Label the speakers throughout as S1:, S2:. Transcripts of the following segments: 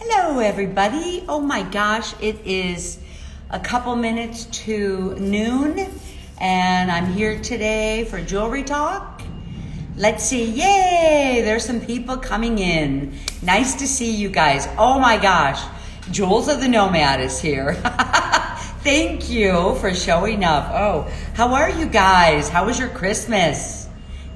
S1: Hello, everybody. Oh my gosh, it is a couple minutes to noon, and I'm here today for Jewelry Talk. Let's see. Yay! There's some people coming in. Nice to see you guys. Oh my gosh, Jules of the Nomad is here. Thank you for showing up. Oh, how are you guys? How was your Christmas?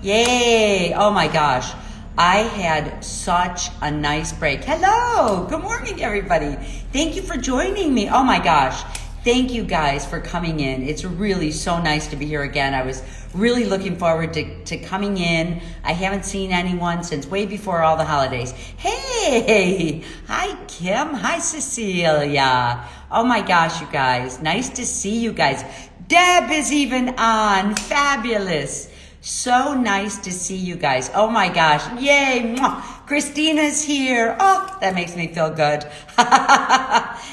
S1: Yay! Oh my gosh. I had such a nice break. Hello, good morning everybody. Thank you for joining me. Oh my gosh, thank you guys for coming in. It's really so nice to be here again. I was really looking forward to coming in. I haven't seen anyone since way before all the holidays. Hey, hi Kim, hi Cecilia. Oh my gosh, you guys, nice to see you guys. Deb is even on, fabulous. So nice to see you guys. Oh my gosh. Yay. Mwah. Christina's here. Oh, that makes me feel good.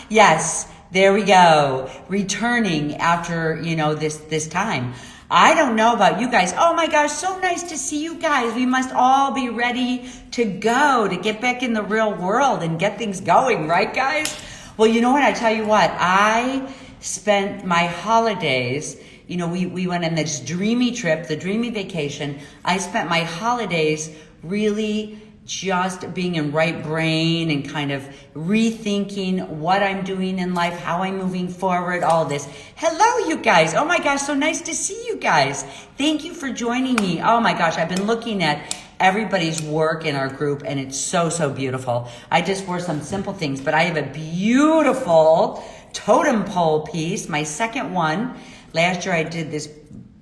S1: Yes, there we go. Returning after, this time. I don't know about you guys. Oh my gosh, so nice to see you guys. We must all be ready to go, to get back in the real world and get things going, right guys? Well, you know what? I tell you what, I spent my holidays, we went on this dreamy trip, the dreamy vacation. I spent my holidays really just being in right brain and kind of rethinking what I'm doing in life, how I'm moving forward, all this. Hello, you guys. Oh my gosh, so nice to see you guys. Thank you for joining me. Oh my gosh, I've been looking at everybody's work in our group and it's so, so beautiful. I just wore some simple things, but I have a beautiful totem pole piece, my second one. Last year I did this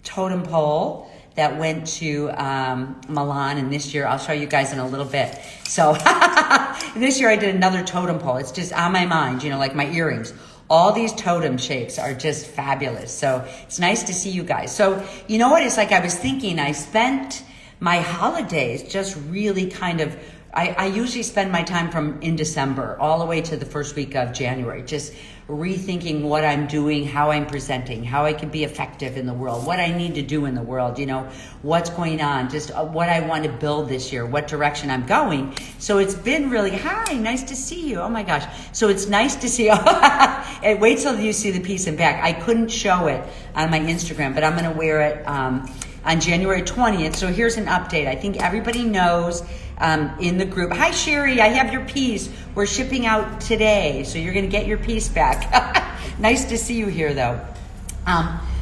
S1: totem pole that went to Milan, and this year, I'll show you guys in a little bit. So this year I did another totem pole. It's just on my mind, like my earrings. All these totem shapes are just fabulous. So it's nice to see you guys. So you know what? It's like I was thinking, I spent my holidays just really kind of, I usually spend my time from in December all the way to the first week of January, just rethinking what I'm doing, how I'm presenting, how I can be effective in the world, what I need to do in the world, what's going on, just what I want to build this year, what direction I'm going. So it's been really, hi, nice to see you. Oh my gosh. So it's nice to see, and wait till you see the piece in back. I couldn't show it on my Instagram, but I'm going to wear it on January 20th. So here's an update. I think everybody knows in the group. Hi, Sherry, I have your piece. We're shipping out today, so you're going to get your piece back. Nice to see you here, though.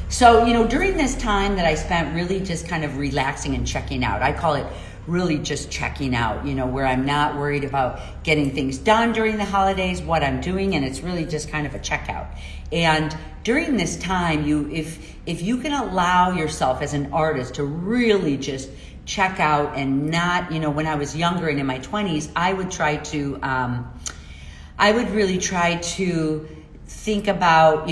S1: So, during this time that I spent really just kind of relaxing and checking out, I call it really just checking out, where I'm not worried about getting things done during the holidays, what I'm doing, and it's really just kind of a checkout. And during this time, if you can allow yourself as an artist to really just check out and not, when I was younger and in my 20s, I would really try to think about,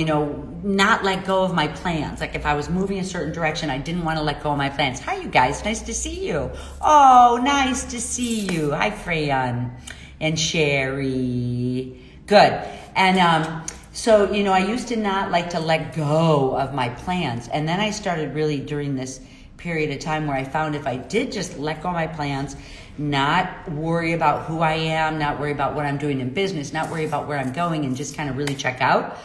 S1: not let go of my plans. Like if I was moving a certain direction, I didn't want to let go of my plans. Hi, you guys. Nice to see you. Oh, nice to see you. Hi, Freyon and Sherry. Good. And so, I used to not like to let go of my plans. And then I started really during this period of time where I found if I did just let go of my plans, not worry about who I am, not worry about what I'm doing in business, not worry about where I'm going, and just kind of really check out,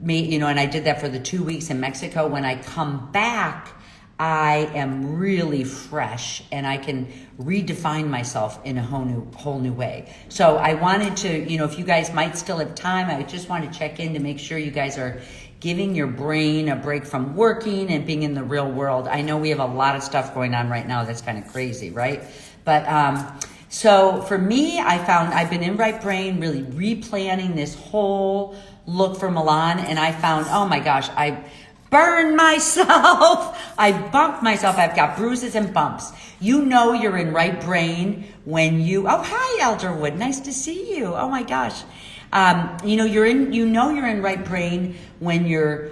S1: and I did that for the 2 weeks in Mexico. When I come back, I am really fresh and I can redefine myself in a whole new way. So I wanted to, if you guys might still have time, I just want to check in to make sure you guys are giving your brain a break from working and being in the real world. I know we have a lot of stuff going on right now that's kind of crazy, right? But so for me, I found I've been in right brain, really replanning this whole look for Milan, and I found, oh my gosh, I burned myself. I bumped myself. I've got bruises and bumps. You're in right brain when oh, hi, Elderwood. Nice to see you. Oh my gosh. You're in right brain when you're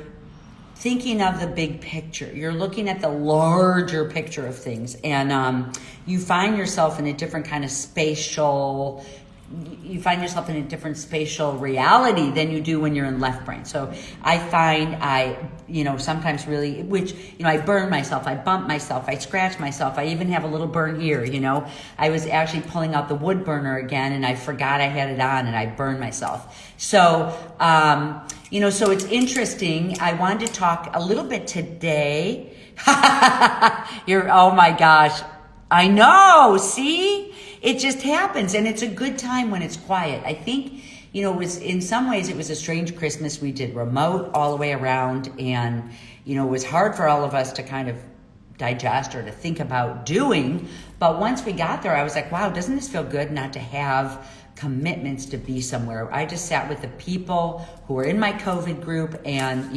S1: thinking of the big picture. You're looking at the larger picture of things, and you find yourself in a different kind of spatial you find yourself in a different spatial reality than you do when you're in left brain. So I find sometimes really, I burn myself, I bump myself, I scratch myself. I even have a little burn here, I was actually pulling out the wood burner again and I forgot I had it on and I burned myself. So, so it's interesting. I wanted to talk a little bit today. Oh my gosh. I know, see? It just happens, and it's a good time when it's quiet. I think, in some ways it was a strange Christmas. We did remote all the way around, and, it was hard for all of us to kind of digest or to think about doing. But once we got there, I was like, wow, doesn't this feel good not to have commitments to be somewhere? I just sat with the people who were in my COVID group and,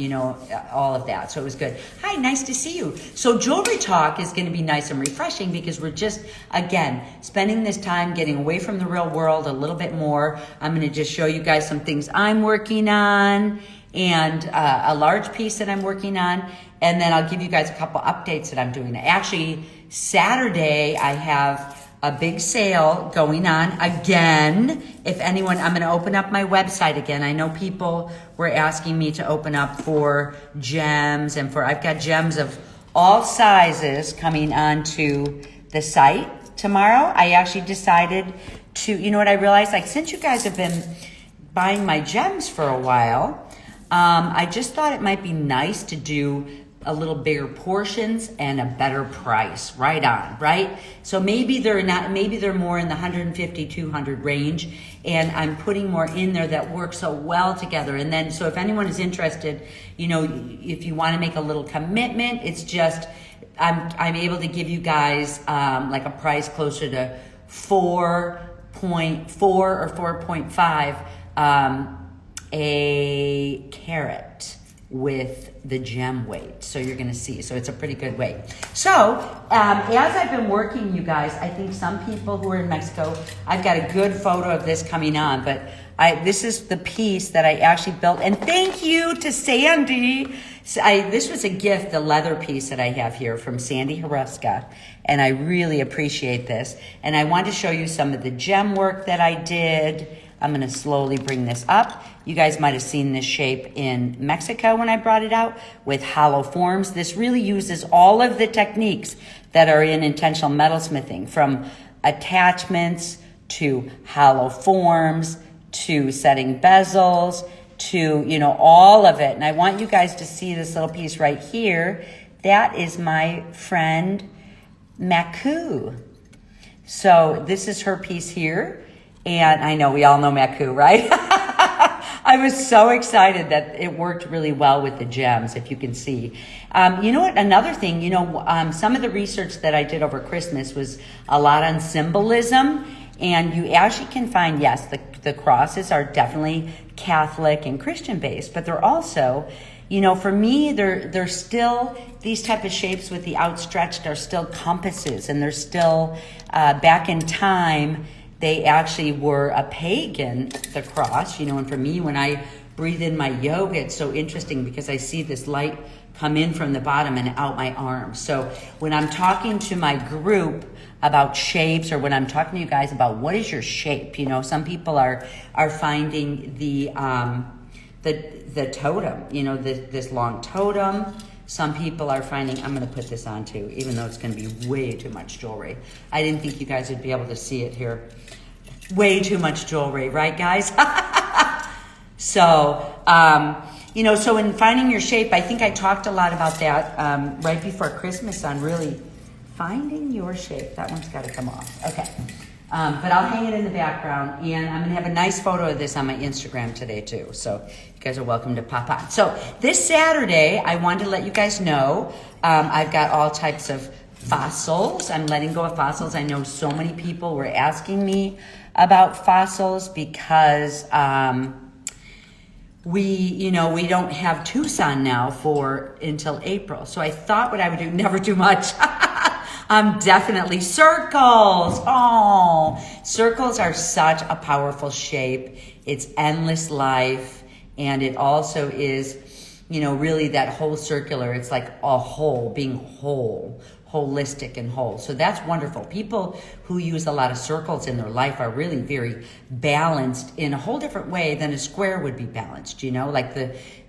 S1: all of that. So it was good. Hi, nice to see you. So jewelry talk is going to be nice and refreshing because we're just, again, spending this time getting away from the real world a little bit more. I'm going to just show you guys some things I'm working on and a large piece that I'm working on. And then I'll give you guys a couple updates that I'm doing. Actually, Saturday, I have a big sale going on again. If anyone, I'm going to open up my website again. I know people were asking me to open up for gems and I've got gems of all sizes coming onto the site tomorrow. I actually decided to, what I realized, since you guys have been buying my gems for a while, I just thought it might be nice to do a little bigger portions and a better price right? So maybe they're more in the 150, 200 range, and I'm putting more in there that work so well together. And then, so if anyone is interested, if you want to make a little commitment, it's just, I'm able to give you guys, a price closer to 4.4 or 4.5, a carat with the gem weight. So you're going to see. So it's a pretty good weight. So as I've been working, you guys, I think some people who are in Mexico, I've got a good photo of this coming on, but this is the piece that I actually built. And thank you to Sandy. This was a gift, the leather piece that I have here from Sandy Haruska. And I really appreciate this. And I want to show you some of the gem work that I did. I'm going to slowly bring this up. You guys might have seen this shape in Mexico when I brought it out with hollow forms. This really uses all of the techniques that are in intentional metalsmithing, from attachments to hollow forms to setting bezels to, all of it. And I want you guys to see this little piece right here. That is my friend Maku. So this is her piece here. And I know we all know Maku, right? I was so excited that it worked really well with the gems, if you can see. You know what? Another thing, some of the research that I did over Christmas was a lot on symbolism. And you actually can find, yes, the crosses are definitely Catholic and Christian based, but they're also, for me, they're still, these type of shapes with the outstretched are still compasses, and they're still, back in time, they actually were a pagan, the cross, and for me, when I breathe in my yoga, it's so interesting because I see this light come in from the bottom and out my arms. So when I'm talking to my group about shapes, or when I'm talking to you guys about what is your shape, some people are finding the totem, this long totem. Some people are finding, I'm going to put this on too, even though it's going to be way too much jewelry. I didn't think you guys would be able to see it here. Way too much jewelry, right, guys? So, so in finding your shape, I think I talked a lot about that right before Christmas on really finding your shape. That one's got to come off. Okay. But I'll hang it in the background, and I'm going to have a nice photo of this on my Instagram today too. So you guys are welcome to pop on. So this Saturday, I wanted to let you guys know I've got all types of fossils. I'm letting go of fossils. I know so many people were asking me about fossils because we don't have Tucson now until April. So I thought what I would do, never do much. Definitely circles. Oh, circles are such a powerful shape. It's endless life. And it also is, really that whole circular. It's like a whole, being whole holistic and whole. So that's wonderful. People who use a lot of circles in their life are really very balanced in a whole different way than a square would be balanced. Like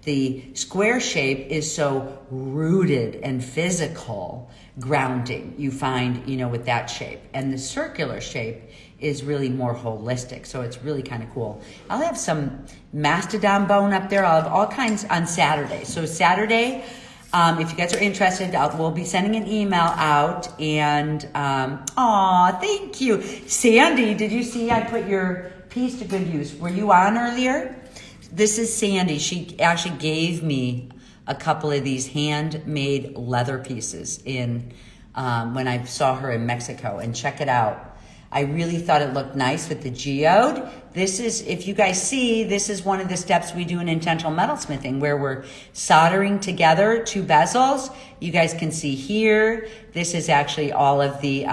S1: the square shape is so rooted and physical, grounding, you find, with that shape. And the circular shape is really more holistic. So it's really kind of cool. I'll have some mastodon bone up there. I'll have all kinds on Saturday. So Saturday, if you guys are interested, we'll be sending an email out. And, thank you. Sandy, did you see I put your piece to good use? Were you on earlier? This is Sandy. She actually gave me a couple of these handmade leather pieces when I saw her in Mexico. And check it out. I really thought it looked nice with the geode. This is, if you guys see, this is one of the steps we do in intentional metalsmithing where we're soldering together two bezels. You guys can see here, this is actually all of the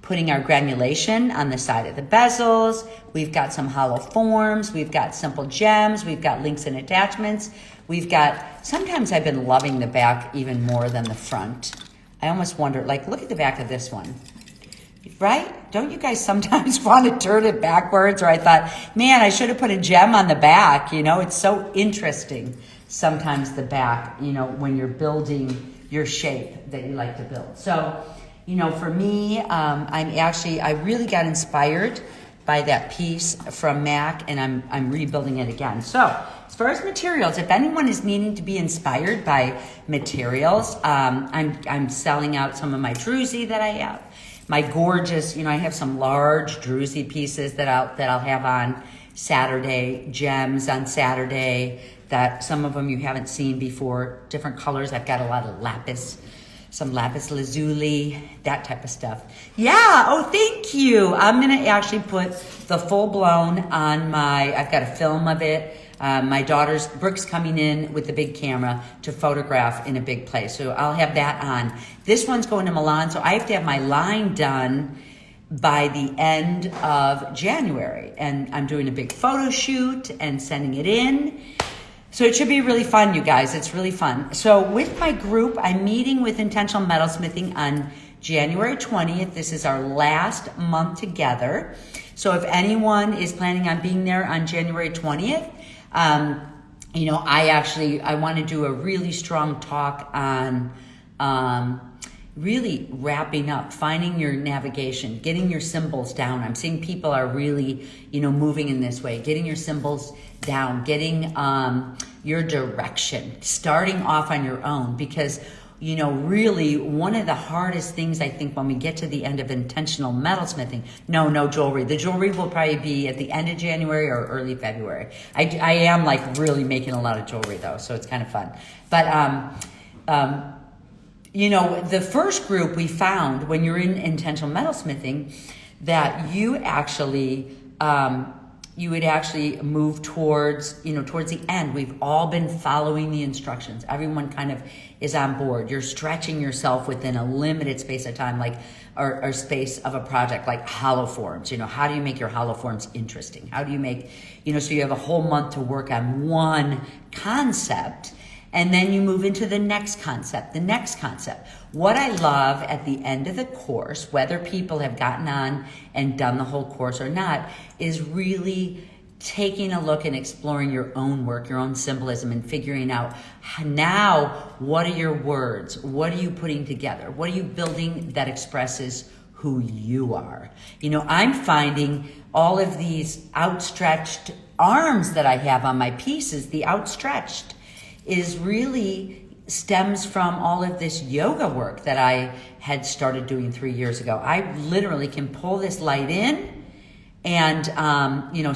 S1: putting our granulation on the side of the bezels. We've got some hollow forms. We've got simple gems. We've got links and attachments. Sometimes I've been loving the back even more than the front. I almost wonder, look at the back of this one. Right? Don't you guys sometimes want to turn it backwards? Or I thought, man, I should have put a gem on the back. It's so interesting sometimes the back, when you're building your shape that you like to build. So, for me, I really got inspired by that piece from Mac, and I'm rebuilding it again. So as far as materials, if anyone is needing to be inspired by materials, I'm selling out some of my druzy that I have. My gorgeous, I have some large druzy pieces that I'll have on Saturday, gems on Saturday, that some of them you haven't seen before, different colors. I've got a lot of lapis, some lapis lazuli, that type of stuff. Yeah, oh, thank you. I'm gonna actually put the full blown on I've got a film of it. My daughter's, Brooke's coming in with the big camera to photograph in a big place. So I'll have that on. This one's going to Milan, so I have to have my line done by the end of January. And I'm doing a big photo shoot and sending it in. So it should be really fun, you guys. It's really fun. So with my group, I'm meeting with Intentional Metalsmithing on January 20th. This is our last month together. So if anyone is planning on being there on January 20th, I want to do a really strong talk on really wrapping up, finding your navigation, getting your symbols down. I'm seeing people are really, moving in this way, getting your symbols down, getting your direction, starting off on your own, because really one of the hardest things I think when we get to the end of intentional metalsmithing, no jewelry. The jewelry will probably be at the end of January or early February. I am really making a lot of jewelry though, so it's kind of fun. But, the first group we found when you're in intentional metalsmithing that you would actually move towards the end. We've all been following the instructions. Everyone kind of is on board. You're stretching yourself within a limited space of time, or space of a project, like hollow forms. How do you make your hollow forms interesting? How do you make, so you have a whole month to work on one concept, and then you move into the next concept. What I love at the end of the course, whether people have gotten on and done the whole course or not, is really taking a look and exploring your own work, your own symbolism, and figuring out now, what are your words? What are you putting together? What are you building that expresses who you are? I'm finding all of these outstretched arms that I have on my pieces, the outstretched, is really stems from all of this yoga work that I had started doing 3 years ago. I literally can pull this light in and,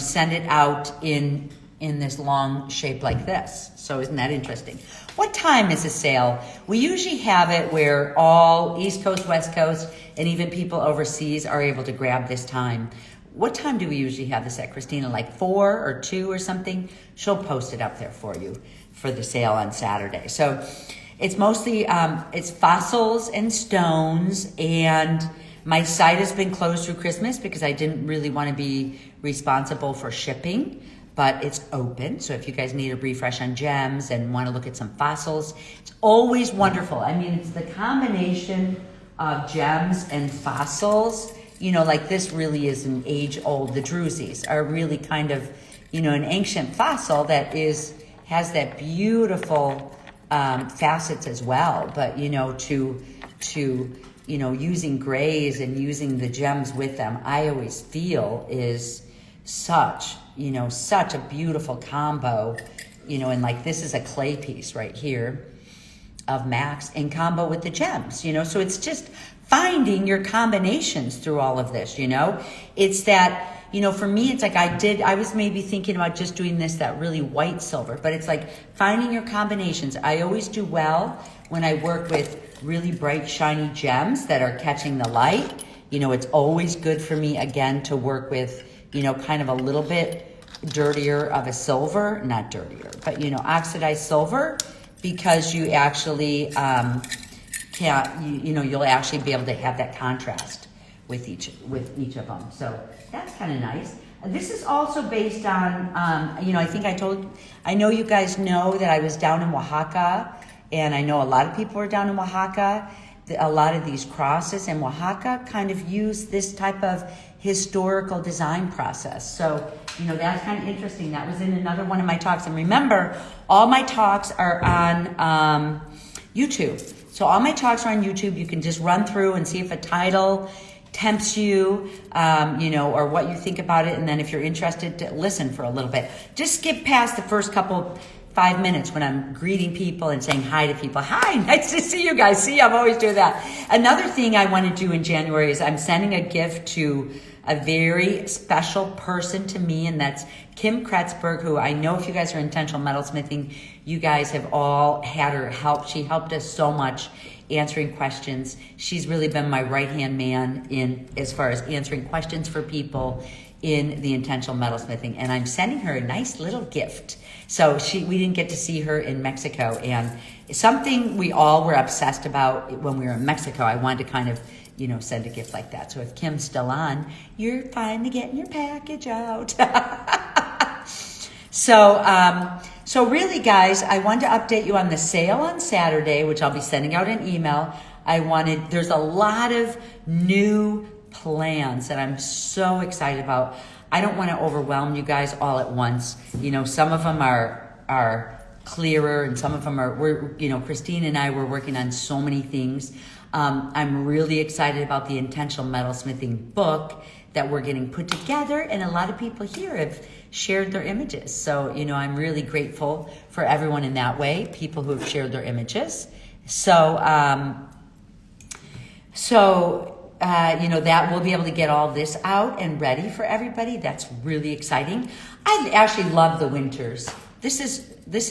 S1: send it out in this long shape like this. So isn't that interesting? What time is the sale? We usually have it where all East Coast, West Coast, and even people overseas are able to grab this time. What time do we usually have this at, Christina? 4 or 2 or something? She'll post it up there for you for the sale on Saturday. So it's mostly, it's fossils and stones, and my site has been closed through Christmas because I didn't really want to be responsible for shipping. but it's open. So if you guys need a refresh on gems and want to look at some fossils, it's always wonderful. I mean, it's the combination of gems and fossils. You know, like this really is an age-old. The Druzes are really kind of, you know, an ancient fossil that has that beautiful facets as well. But, you know, to you know, using grays and using the gems with them, I always feel is such a beautiful combo, you know, and like this is a clay piece right here of Max in combo with the gems, you know, so it's just finding your combinations through all of this, you know. It's that, you know, for me, it's like I was maybe thinking about just doing that really white silver, but it's like finding your combinations. I always do well when I work with really bright, shiny gems that are catching the light. You know, it's always good for me, again, to work with, you know, kind of a little bit dirtier of a silver, not dirtier, but, you know, oxidized silver, because you actually you'll actually be able to have that contrast with each of them. So that's kind of nice. This is also based on, you know, I know you guys know that I was down in Oaxaca, and I know a lot of people are down in Oaxaca. A lot of these crosses in Oaxaca kind of use this type of historical design process. So, you know, that's kind of interesting. That was in another one of my talks. And remember, all my talks are on YouTube. So all my talks are on YouTube. You can just run through and see if a title tempts you, you know, or what you think about it. And then if you're interested, to listen for a little bit. Just skip past the first 5 minutes when I'm greeting people and saying hi to people. Hi, nice to see you guys. See, I'm always doing that. Another thing I want to do in January is I'm sending a gift to a very special person to me, and that's Kim Kretzberg, who I know if you guys are intentional metalsmithing, you guys have all had her help. She helped us so much answering questions. She's really been my right-hand man in as far as answering questions for people in the intentional metalsmithing, and I'm sending her a nice little gift. So we didn't get to see her in Mexico, and something we all were obsessed about when we were in Mexico. I wanted to kind of, you know, send a gift like that. So if Kim's still on, you're finally getting your package out. So really, guys, I wanted to update you on the sale on Saturday, which I'll be sending out an email. There's a lot of new plans that I'm so excited about. I don't want to overwhelm you guys all at once. You know, some of them are clearer, and some of them Christine and I were working on so many things. I'm really excited about the intentional metalsmithing book that we're getting put together, and a lot of people here have shared their images. So, you know, I'm really grateful for everyone in that way, people who have shared their images. So, you know, that we'll be able to get all this out and ready for everybody. That's really exciting. I actually love the winters. This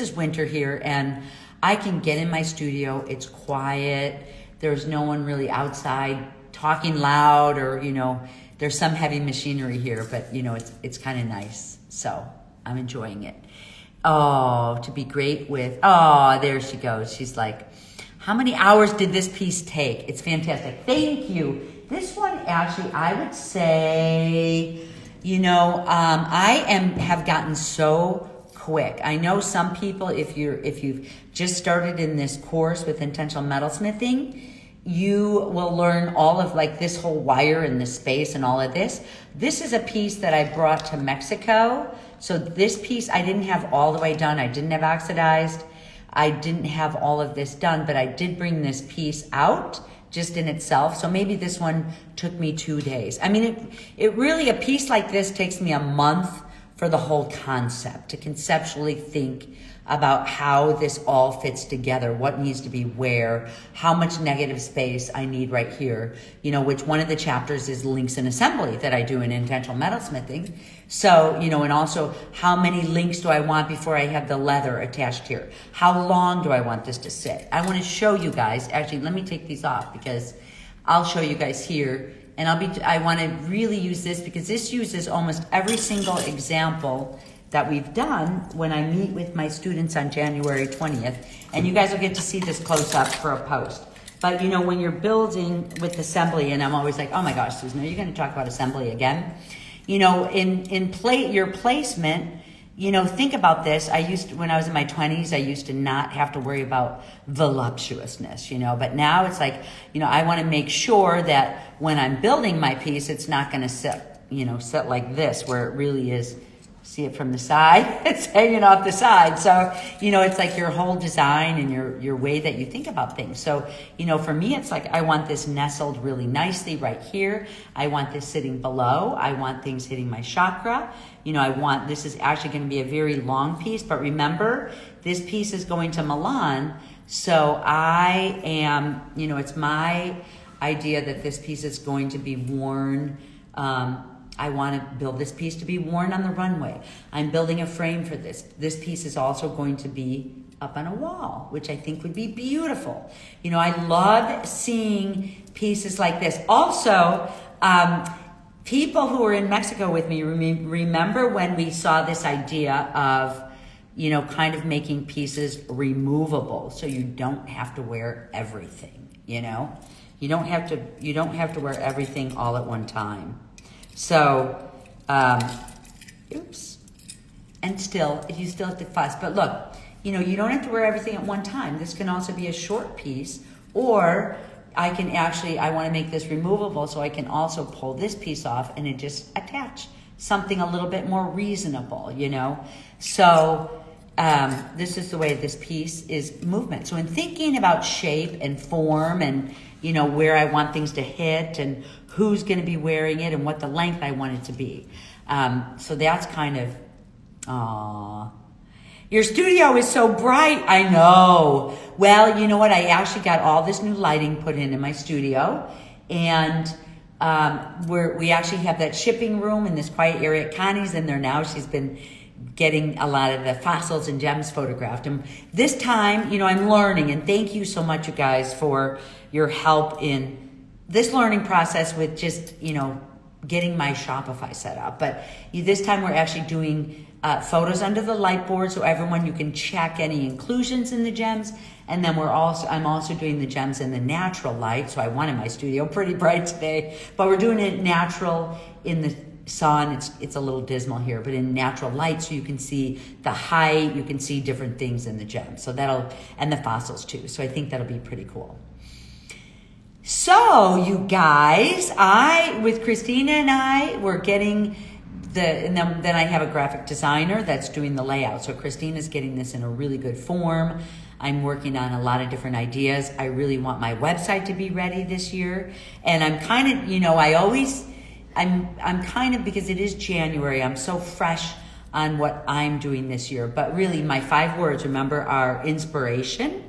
S1: is winter here, and I can get in my studio. It's quiet. There's no one really outside talking loud, or, you know, there's some heavy machinery here, but, you know, it's kind of nice. So I'm enjoying it. Oh, to be great with, oh, there she goes. She's like, how many hours did this piece take? It's fantastic. Thank you. This one, actually, I would say, you know, have gotten so quick. I know some people, if you've just started in this course with intentional metalsmithing, you will learn all of like this whole wire and the space and all of this. This is a piece that I brought to Mexico. So this piece, I didn't have all the way done. I didn't have oxidized. I didn't have all of this done, but I did bring this piece out just in itself. So maybe this one took me 2 days. I mean, it really, a piece like this takes me a month for the whole concept, to conceptually think about how this all fits together, what needs to be where, how much negative space I need right here, you know, which one of the chapters is links and assembly that I do in intentional metalsmithing. So, you know, and also how many links do I want before I have the leather attached here? How long do I want this to sit? I want to show you guys, actually, let me take these off because I'll show you guys here. And I want to really use this because this uses almost every single example that we've done when I meet with my students on January 20th. And you guys will get to see this close up for a post. But, you know, when you're building with assembly, and I'm always like, oh my gosh, Susan, are you going to talk about assembly again? You know, your placement, think about this. When I was in my 20s, I used to not have to worry about voluptuousness, but now it's like, I want to make sure that when I'm building my piece, it's not going to sit like this, where it really is. See it from the side, it's hanging off the side. So, it's like your whole design and your way that you think about things. So, for me, it's like, I want this nestled really nicely right here. I want this sitting below. I want things hitting my chakra. This is actually going to be a very long piece, but remember, this piece is going to Milan. So I am, it's my idea that this piece is going to be worn, I want to build this piece to be worn on the runway. I'm building a frame for this. This piece is also going to be up on a wall, which I think would be beautiful. I love seeing pieces like this. Also, people who were in Mexico with me, remember when we saw this idea of, kind of making pieces removable so you don't have to wear everything, You don't have to wear everything all at one time. So, oops, and you still have to fuss. But look, you don't have to wear everything at one time. This can also be a short piece, or I want to make this removable, so I can also pull this piece off and it just attach something a little bit more reasonable, So, this is the way this piece is movement. So in thinking about shape and form and, where I want things to hit and who's going to be wearing it and what the length I want it to be. So that's kind of, aww. Your studio is so bright. I know. Well, you know what? I actually got all this new lighting put in my studio, and we actually have that shipping room in this quiet area. Connie's in there now. She's been getting a lot of the fossils and gems photographed. And this time, I'm learning, and thank you so much, you guys, for your help in this learning process with just, getting my Shopify set up. But this time we're actually doing photos under the light board, so you can check any inclusions in the gems. And then I'm also doing the gems in the natural light. So I wanted my studio pretty bright today, but we're doing it natural in the sun. It's a little dismal here, but in natural light, so you can see the height, you can see different things in the gems. So and the fossils too. So I think that'll be pretty cool. So you guys, with Christina and we're getting and then I have a graphic designer that's doing the layout. So Christina's getting this in a really good form. I'm working on a lot of different ideas. I really want my website to be ready this year. And I'm kind of, I'm kind of, because it is January, I'm so fresh on what I'm doing this year. But really my 5 words, remember, are inspiration.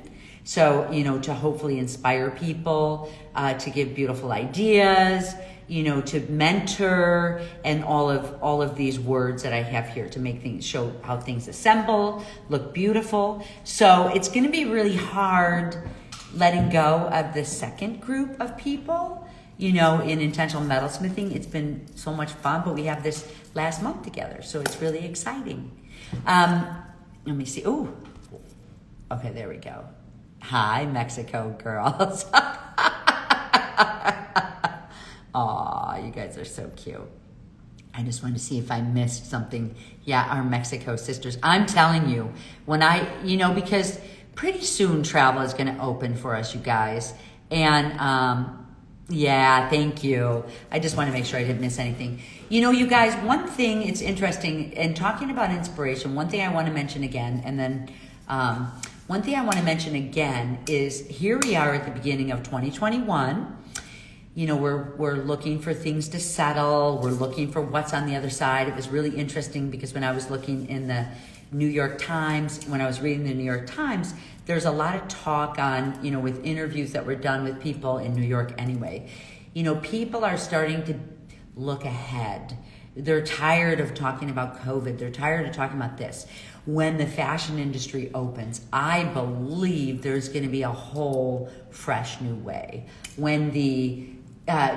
S1: So, to hopefully inspire people, to give beautiful ideas, to mentor, and all of these words that I have here to make things, show how things assemble, look beautiful. So it's going to be really hard letting go of the second group of people, in intentional metalsmithing. It's been so much fun, but we have this last month together. So it's really exciting. Let me see. Ooh, okay, there we go. Hi, Mexico girls. Aw, you guys are so cute. I just wanted to see if I missed something. Yeah, our Mexico sisters. I'm telling you, because pretty soon travel is going to open for us, you guys. And, yeah, thank you. I just want to make sure I didn't miss anything. You guys, one thing, it's interesting, and talking about inspiration, one thing I want to mention again, and then, one thing I want to mention again is here we are at the beginning of 2021. We're looking for things to settle. We're looking for what's on the other side. It was really interesting because when I was looking in the New York Times, when I was reading the New York Times, there's a lot of talk on, with interviews that were done with people in New York anyway. People are starting to look ahead. They're tired of talking about COVID. They're tired of talking about this. When the fashion industry opens, I believe there's going to be a whole fresh new way. When the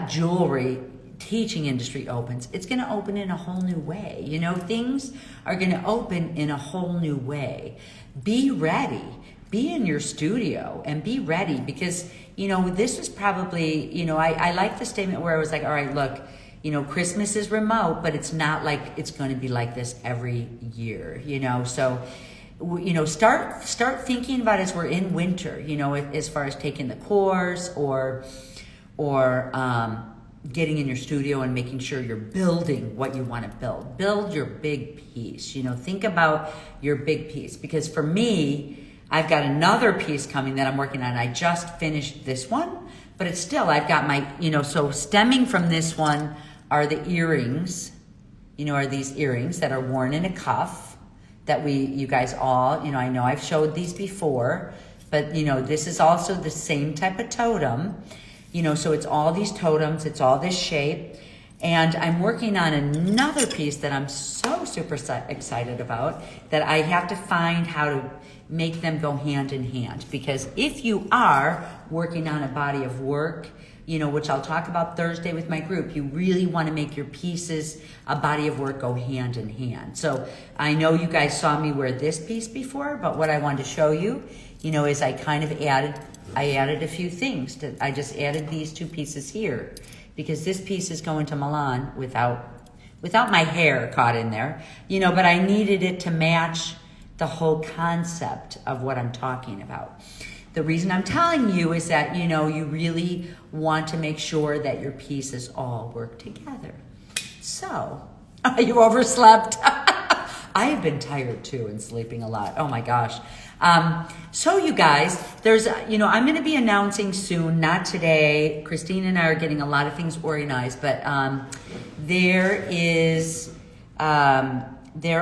S1: jewelry teaching industry opens, it's going to open in a whole new way. Things are going to open in a whole new way. Be ready. Be in your studio and be ready because, this is probably, I like the statement where I was like, all right, look, Christmas is remote, but it's not like it's going to be like this every year, so start thinking about as we're in winter, as far as taking the course or getting in your studio and making sure you're building what you want to build your big piece. Think about your big piece, because for me, I've got another piece coming that I'm working on. I just finished this one, but it's still, I've got my, so stemming from this one are the earrings, are these earrings that are worn in a cuff that you guys all, I know I've showed these before, but this is also the same type of totem, so it's all these totems, it's all this shape. And I'm working on another piece that I'm so super excited about, that I have to find how to make them go hand in hand. Because if you are working on a body of work, which I'll talk about Thursday with my group, you really want to make your pieces, a body of work, go hand in hand. So I know you guys saw me wear this piece before, but what I wanted to show you, is I kind of added a few things. I just added these two pieces here, because this piece is going to Milan without my hair caught in there, but I needed it to match the whole concept of what I'm talking about. The reason I'm telling you is that, you really want to make sure that your pieces all work together. So, you overslept? I have been tired too and sleeping a lot. Oh my gosh. So you guys, there's, I'm going to be announcing soon, not today. Christine and I are getting a lot of things organized, but there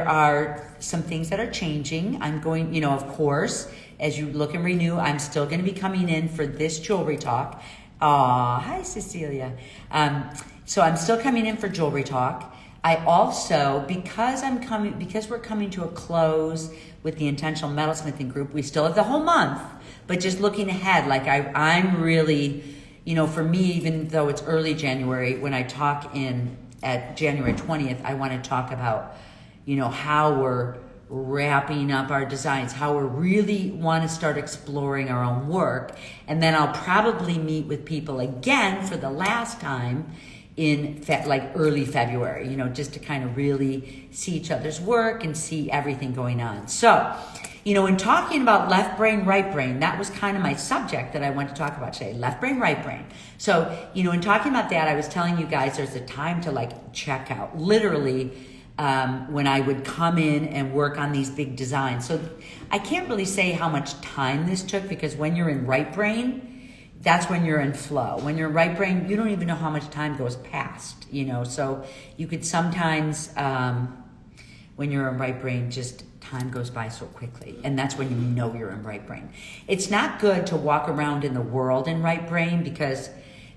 S1: are some things that are changing. I'm going, of course, as you look and renew, I'm still going to be coming in for this jewelry talk. Hi, Cecilia. So I'm still coming in for jewelry talk. I also, because we're coming to a close with the Intentional Metalsmithing group, we still have the whole month, but just looking ahead, like I'm really, for me, even though it's early January, when I talk at January 20th, I want to talk about, how we're wrapping up our designs, how we really want to start exploring our own work. And then I'll probably meet with people again for the last time in early February, just to kind of really see each other's work and see everything going on. So, in talking about left brain, right brain, that was kind of my subject that I want to talk about today, left brain, right brain. So, in talking about that, I was telling you guys there's a time to check out, literally, when I would come in and work on these big designs. So I can't really say how much time this took, because when you're in right brain, that's when you're in flow. When you're in right brain, you don't even know how much time goes past, so you could sometimes, when you're in right brain, just time goes by so quickly, and that's when you know you're in right brain. It's not good to walk around in the world in right brain, because,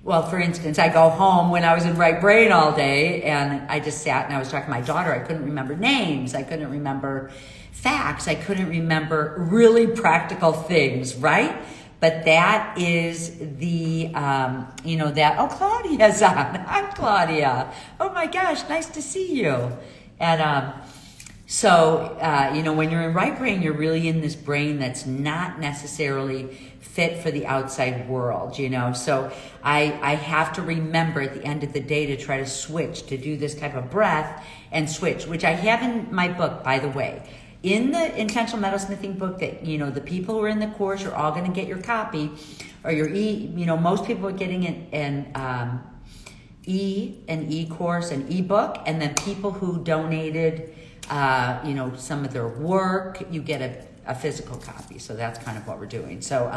S1: well, for instance, I go home when I was in right brain all day, and I just sat and I was talking to my daughter. I couldn't remember names. I couldn't remember facts. I couldn't remember really practical things, right? But that is the, oh, Claudia's on. I'm Claudia. Oh my gosh, nice to see you. And so, when you're in right brain, you're really in this brain that's not necessarily fit for the outside world, So I have to remember at the end of the day to try to switch, to do this type of breath and switch, which I have in my book, by the way. In the Intentional Metalsmithing book that, the people who are in the course, you're all going to get your copy, or your most people are getting an e-course, an e-book, and then people who donated, some of their work, you get a physical copy. So that's kind of what we're doing. So,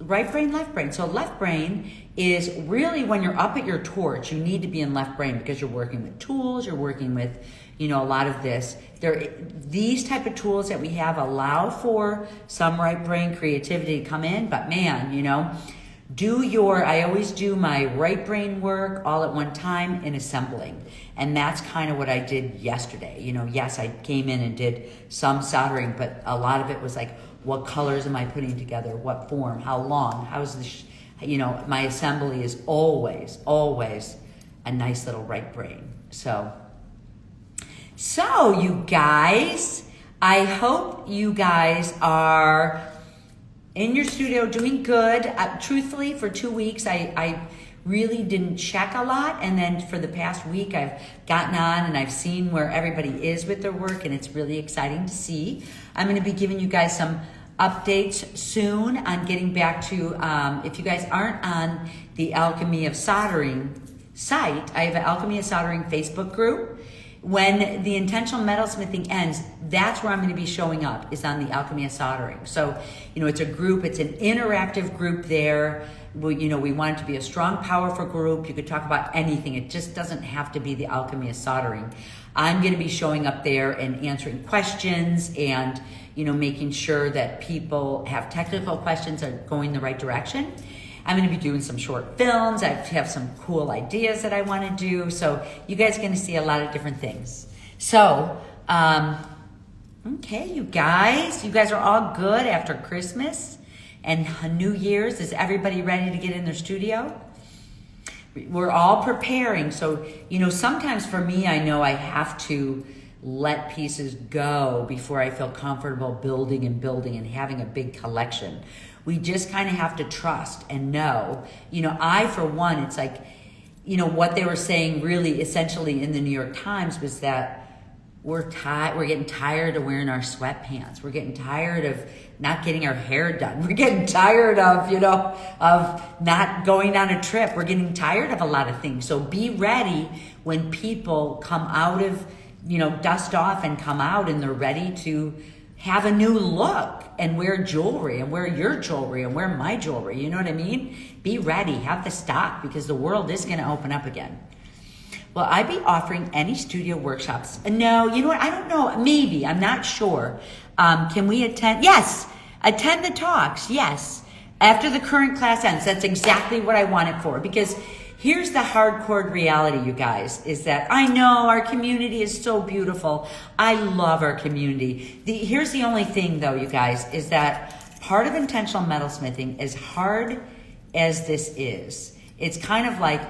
S1: right brain, left brain. So left brain is really when you're up at your torch, you need to be in left brain, because you're working with tools, you're working with, a lot of this. These type of tools that we have allow for some right brain creativity to come in, but man, I always do my right brain work all at one time in assembling. And that's kind of what I did yesterday. Yes, I came in and did some soldering, but a lot of it was like, what colors am I putting together? What form? How long? How's my assembly is always a nice little right brain. So you guys, I hope you guys are in your studio doing good. Truthfully, for 2 weeks, I really didn't check a lot. And then for the past week, I've gotten on and I've seen where everybody is with their work, and it's really exciting to see. I'm going to be giving you guys some updates soon on getting back to, if you guys aren't on the Alchemy of Soldering site, I have an Alchemy of Soldering Facebook group. When the intentional metalsmithing ends, that's where I'm going to be showing up, is on the Alchemy of Soldering. So, it's a group, it's an interactive group there. We want it to be a strong, powerful group. You could talk about anything. It just doesn't have to be the Alchemy of Soldering. I'm going to be showing up there and answering questions and, making sure that people have technical questions are going the right direction. I'm going to be doing some short films. I have some cool ideas that I want to do. So you guys are going to see a lot of different things. So, okay, you guys are all good after Christmas and New Year's. Is everybody ready to get in their studio? We're all preparing. So, sometimes for me, I know I have to let pieces go before I feel comfortable building and having a big collection. We just kind of have to trust and know. I, for one, it's like, what they were saying really essentially in the New York Times was that we're getting tired of wearing our sweatpants. We're getting tired of not getting our hair done. We're getting tired of, of not going on a trip. We're getting tired of a lot of things. So be ready when people come out of, dust off and come out and they're ready to have a new look and wear jewelry and wear your jewelry and wear my jewelry. You know what I mean? Be ready, have the stock, because the world is going to open up again. Will I be offering any studio workshops? No, you know what? I don't know. Maybe. I'm not sure. Can we attend? Yes. Attend the talks. Yes. After the current class ends. That's exactly what I want it for. Because here's the hardcore reality, you guys, is that I know our community is so beautiful. I love our community. Here's the only thing, though, you guys, is that part of intentional metalsmithing, as hard as this is, it's kind of like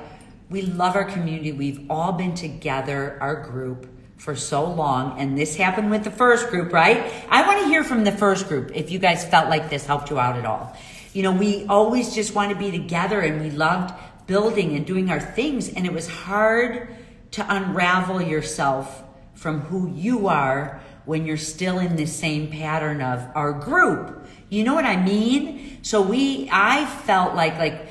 S1: we love our community. We've all been together, our group, for so long. And this happened with the first group, right? I want to hear from the first group if you guys felt like this helped you out at all. We always just want to be together, and we loved building and doing our things, and it was hard to unravel yourself from who you are when you're still in the same pattern of our group. You know what I mean? So I felt like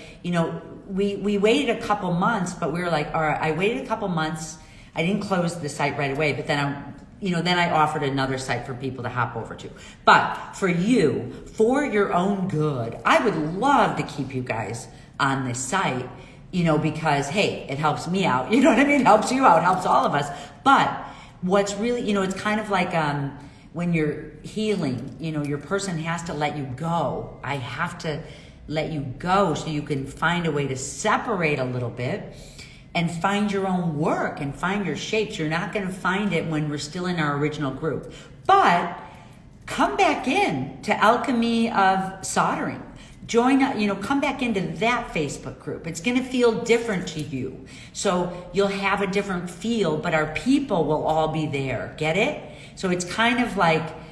S1: we waited a couple months, but we were like, all right, I waited a couple months. I didn't close the site right away, but then then I offered another site for people to hop over to. But for you, for your own good, I would love to keep you guys on this site, because, hey, it helps me out. You know what I mean? It helps you out, helps all of us. But what's really, it's kind of like when you're healing, your person has to let you go. I have to let you go so you can find a way to separate a little bit and find your own work and find your shapes. You're not going to find it when we're still in our original group. But come back in to Alchemy of Soldering. Join, come back into that Facebook group. It's going to feel different to you. So you'll have a different feel, but our people will all be there. Get it? So it's kind of like,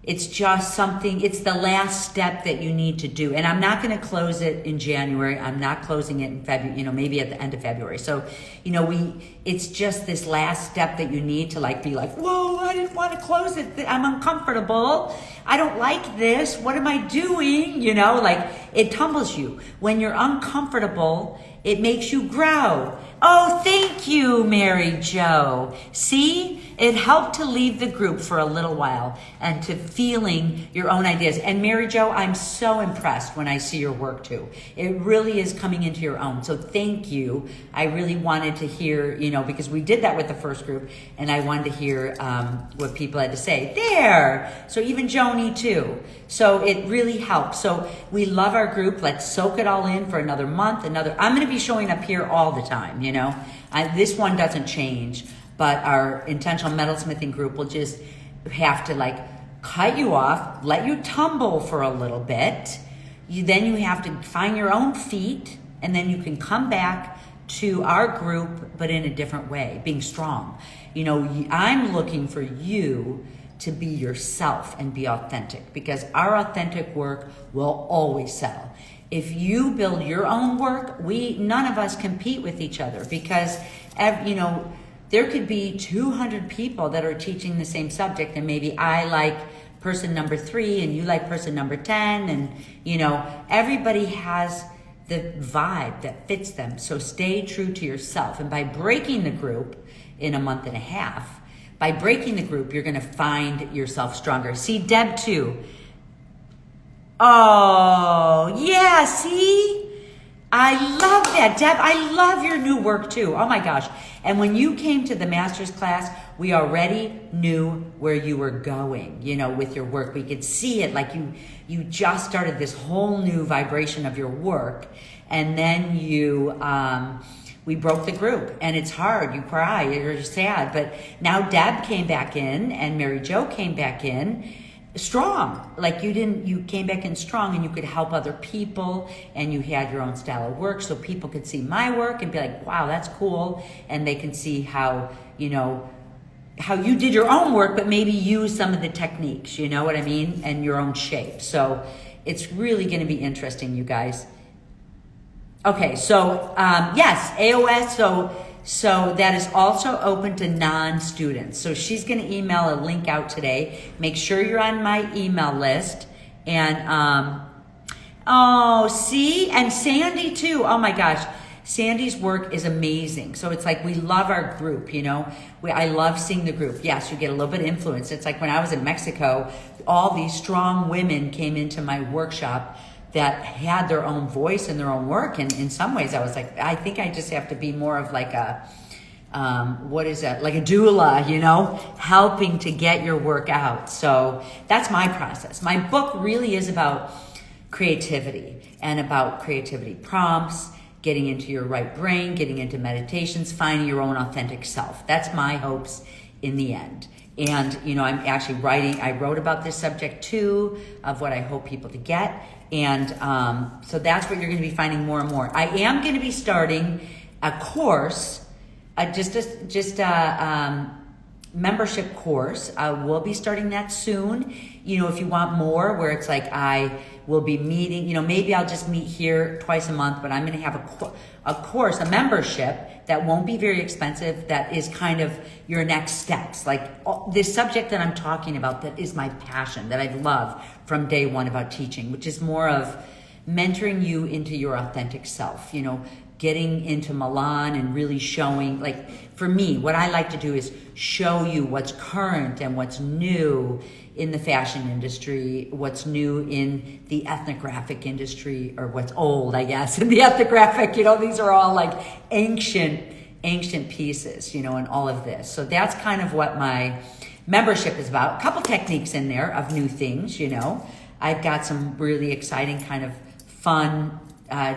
S1: it's just something, it's the last step that you need to do. And I'm not going to close it in January. I'm not closing it in February, maybe at the end of February. So, it's just this last step that you need to be like, whoa, I didn't want to close it. I'm uncomfortable. I don't like this. What am I doing? It tumbles you. When you're uncomfortable, it makes you grow. Oh, thank you, Mary Jo. See, it helped to leave the group for a little while and to feeling your own ideas. And Mary Jo, I'm so impressed when I see your work too. It really is coming into your own. So thank you. I really wanted to hear, because we did that with the first group, and I wanted to hear what people had to say. There. So even Joni too. So it really helps. So we love our group. Let's soak it all in for another month. I'm going to be showing up here all the time, This one doesn't change, but our intentional metalsmithing group will just have to cut you off, let you tumble for a little bit. Then you have to find your own feet, and then you can come back to our group, but in a different way, being strong. I'm looking for you to be yourself and be authentic, because our authentic work will always sell. If you build your own work, none of us compete with each other, because there could be 200 people that are teaching the same subject, and maybe I like person number 3 and you like person number 10, and everybody has the vibe that fits them. So stay true to yourself. And by breaking the group in a month and a half, by breaking the group, you're going to find yourself stronger. See, Deb too. Oh, yeah, see? I love that, Deb. I love your new work too. Oh my gosh. And when you came to the master's class, we already knew where you were going, with your work. We could see it, like you just started this whole new vibration of your work. And then we broke the group, and it's hard. You cry, you're sad. But now Deb came back in and Mary Jo came back in strong. Like you came back in strong, and you could help other people, and you had your own style of work, so people could see my work and be like, wow, that's cool. And they can see how you did your own work, but maybe use some of the techniques, you know what I mean? And your own shape. So it's really going to be interesting, you guys. Okay, so yes, AOS, so that is also open to non-students. So she's going to email a link out today. Make sure you're on my email list. And, see? And Sandy too. Oh my gosh. Sandy's work is amazing. So it's like we love our group, I love seeing the group. Yes, you get a little bit of influence. It's like when I was in Mexico, all these strong women came into my workshop that had their own voice and their own work. And in some ways I was like, I think I just have to be more of like a, like a doula, helping to get your work out. So that's my process. My book really is about creativity and about creativity prompts, getting into your right brain, getting into meditations, finding your own authentic self. That's my hopes in the end. And, I'm actually I wrote about this subject too, of what I hope people to get. And so that's what you're going to be finding more and more. I am going to be starting a course, just a membership course. We'll be starting that soon. If you want more, where it's like I will be meeting, maybe I'll just meet here twice a month, but I'm going to have a course, a membership that won't be very expensive, that is kind of your next steps. Like this subject that I'm talking about, that is my passion, that I've loved from day one about teaching, which is more of mentoring you into your authentic self, getting into Milan and really showing, like for me, what I like to do is show you what's current and what's new in the fashion industry, what's new in the ethnographic industry, or what's old, I guess, in the ethnographic, these are all like ancient pieces, and all of this. So that's kind of what my membership is about. A couple techniques in there of new things, I've got some really exciting kind of fun,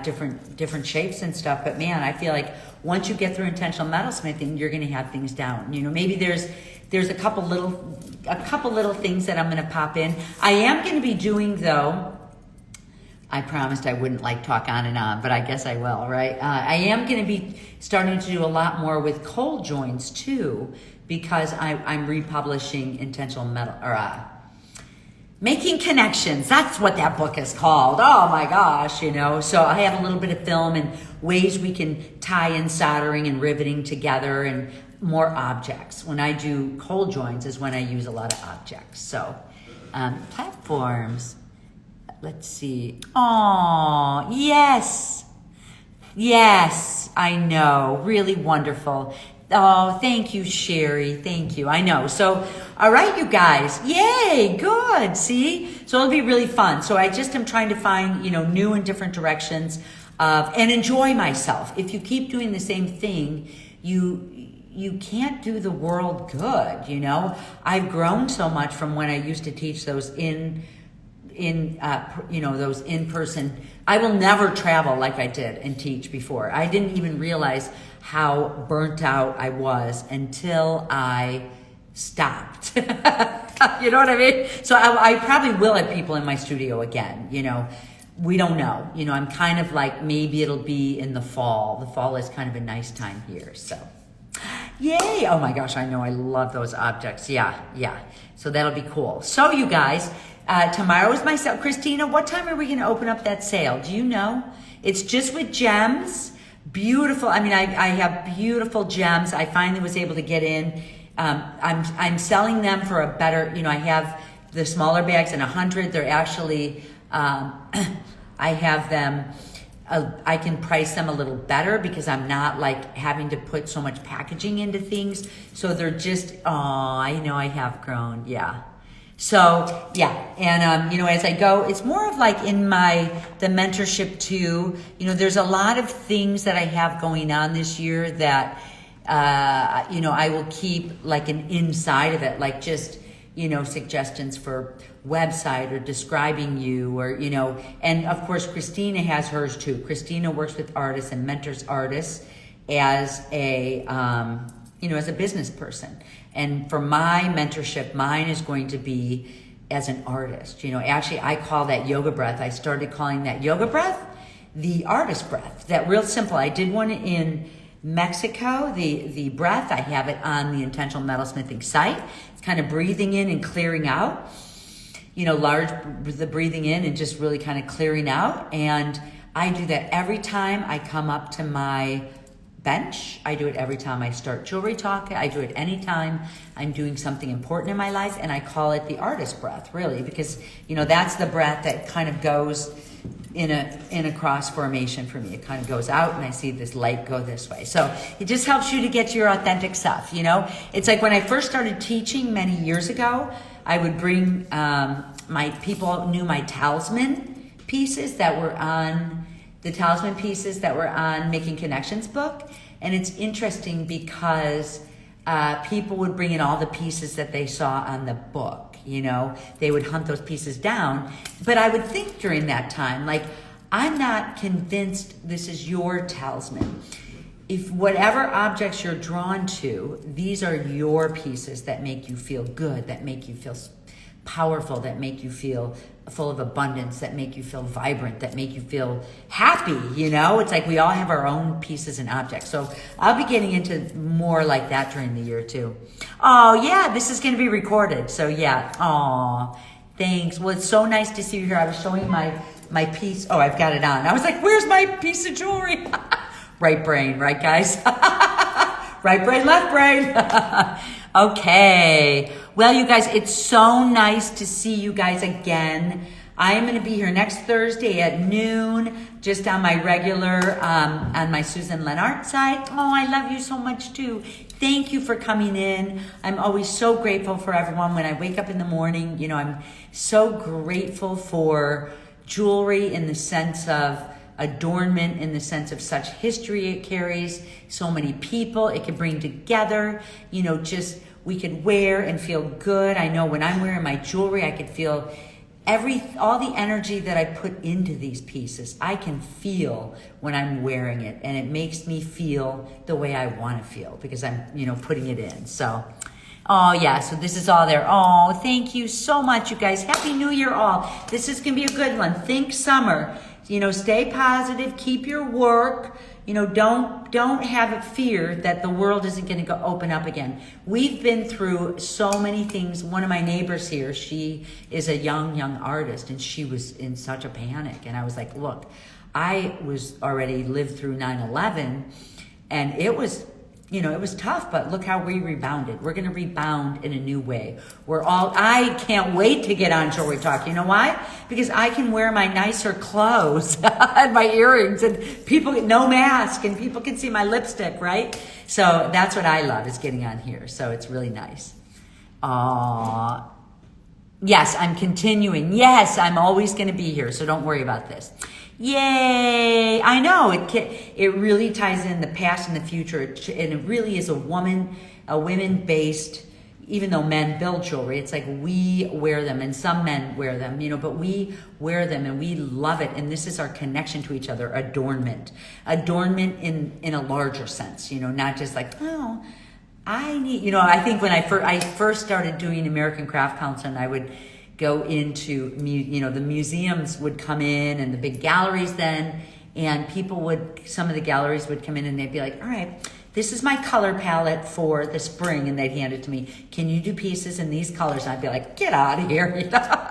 S1: different shapes and stuff. But man, I feel like once you get through intentional metalsmithing, you're going to have things down. Maybe there's a couple little things that I'm going to pop in. I am going to be doing, though, I promised I wouldn't talk on and on, but I guess I will, right? I am going to be starting to do a lot more with cold joints too, because I'm republishing intentional metal, or Making Connections. That's what that book is called. Oh my gosh, So I have a little bit of film and ways we can tie in soldering and riveting together, and more objects. When I do cold joints is when I use a lot of objects. So platforms. Let's see. Oh, yes. Yes, I know. Really wonderful. Oh, thank you, Sherry. Thank you. I know. So, all right, you guys. Yay, good. See? So it'll be really fun. So I just am trying to find, new and different directions and enjoy myself. If you keep doing the same thing, you can't do the world good, I've grown so much from when I used to teach those those in-person. I will never travel like I did and teach before. I didn't even realize how burnt out I was until I stopped. You know what I mean? So I probably will have people in my studio again, we don't know. I'm kind of like, maybe it'll be in the fall. The fall is kind of a nice time here, so. Yay. Oh my gosh, I know. I love those objects. Yeah. So that'll be cool. So you guys, tomorrow is my sale. Christina, what time are we going to open up that sale? Do you know? It's just with gems. Beautiful. I mean, I have beautiful gems. I finally was able to get in. I'm selling them for a better, I have the smaller bags in 100. They're actually, I have them, I can price them a little better because I'm not like having to put so much packaging into things. So they're just, I know I have grown. Yeah. So yeah. And, as I go, it's more of like in the mentorship too, there's a lot of things that I have going on this year that, I will keep like an inside of it, like just, suggestions for website or describing you or, and of course, Christina has hers too. Christina works with artists and mentors artists as a, as a business person. And for my mentorship, mine is going to be as an artist. Actually, I call that yoga breath. I started calling that yoga breath the artist breath. That real simple. I did one in Mexico, the breath. I have it on the Intentional Metalsmithing site. It's kind of breathing in and clearing out. The breathing in and just really kind of clearing out. And I do that every time I come up to my bench. I do it every time I start jewelry talk. I do it anytime I'm doing something important in my life. And I call it the artist breath, really, because, that's the breath that kind of goes in a cross formation for me. It kind of goes out and I see this light go this way. So it just helps you to get to your authentic self, It's like when I first started teaching many years ago, I would bring my people knew my talisman pieces that were on Making Connections book. And it's interesting because people would bring in all the pieces that they saw on the book. They would hunt those pieces down. But I would think during that time, like, I'm not convinced this is your talisman. If whatever objects you're drawn to, these are your pieces that make you feel good, that make you feel powerful, that make you feel full of abundance, that make you feel vibrant, that make you feel happy, It's like we all have our own pieces and objects. So I'll be getting into more like that during the year too. Oh yeah, this is going to be recorded. So yeah. Oh, thanks. Well, it's so nice to see you here. I was showing my piece. Oh, I've got it on. I was like, where's my piece of jewelry? Right brain, right guys? Right brain, left brain. Okay. Well, you guys, it's so nice to see you guys again. I am going to be here next Thursday at noon, just on my regular, on my Susan Lennart side. Oh, I love you so much too. Thank you for coming in. I'm always so grateful for everyone. When I wake up in the morning, I'm so grateful for jewelry in the sense of adornment, in the sense of such history it carries, so many people it can bring together, we could wear and feel good. I know when I'm wearing my jewelry, I could feel all the energy that I put into these pieces. I can feel when I'm wearing it, and it makes me feel the way I want to feel because I'm, putting it in. So, oh yeah, so this is all there. Oh, thank you so much, you guys. Happy New Year all. This is going to be a good one. Think summer. Stay positive, keep your work. Don't have a fear that the world isn't going to go open up again. We've been through so many things. One of my neighbors here, she is a young artist, and she was in such a panic. And I was like, look, I was already lived through 9/11, and it was, it was tough, but look how we rebounded. We're going to rebound in a new way. I can't wait to get on Jewelry Talk. You know why? Because I can wear my nicer clothes and my earrings, and no mask, and people can see my lipstick, right? So that's what I love, is getting on here. So it's really nice. Yes, I'm continuing. Yes, I'm always going to be here, so don't worry about this. Yay! I know it really ties in the past and the future, and it really is a women-based. Even though men build jewelry, it's like we wear them, and some men wear them, but we wear them and we love it. And this is our connection to each other, adornment in a larger sense, not just like, oh, I need, I think when I first started doing American Craft Council, and I would go into, the museums would come in, and the big galleries then, and some of the galleries would come in and they'd be like, all right, this is my color palette for the spring, and they'd hand it to me. Can you do pieces in these colors? And I'd be like, get out of here. You know?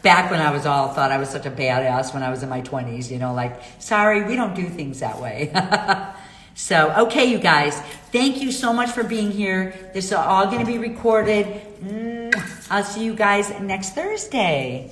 S1: Back when I was thought I was such a badass when I was in my 20s, you know, like, sorry, we don't do things that way. So, okay, you guys, thank you so much for being here. This is all going to be recorded. I'll see you guys next Thursday.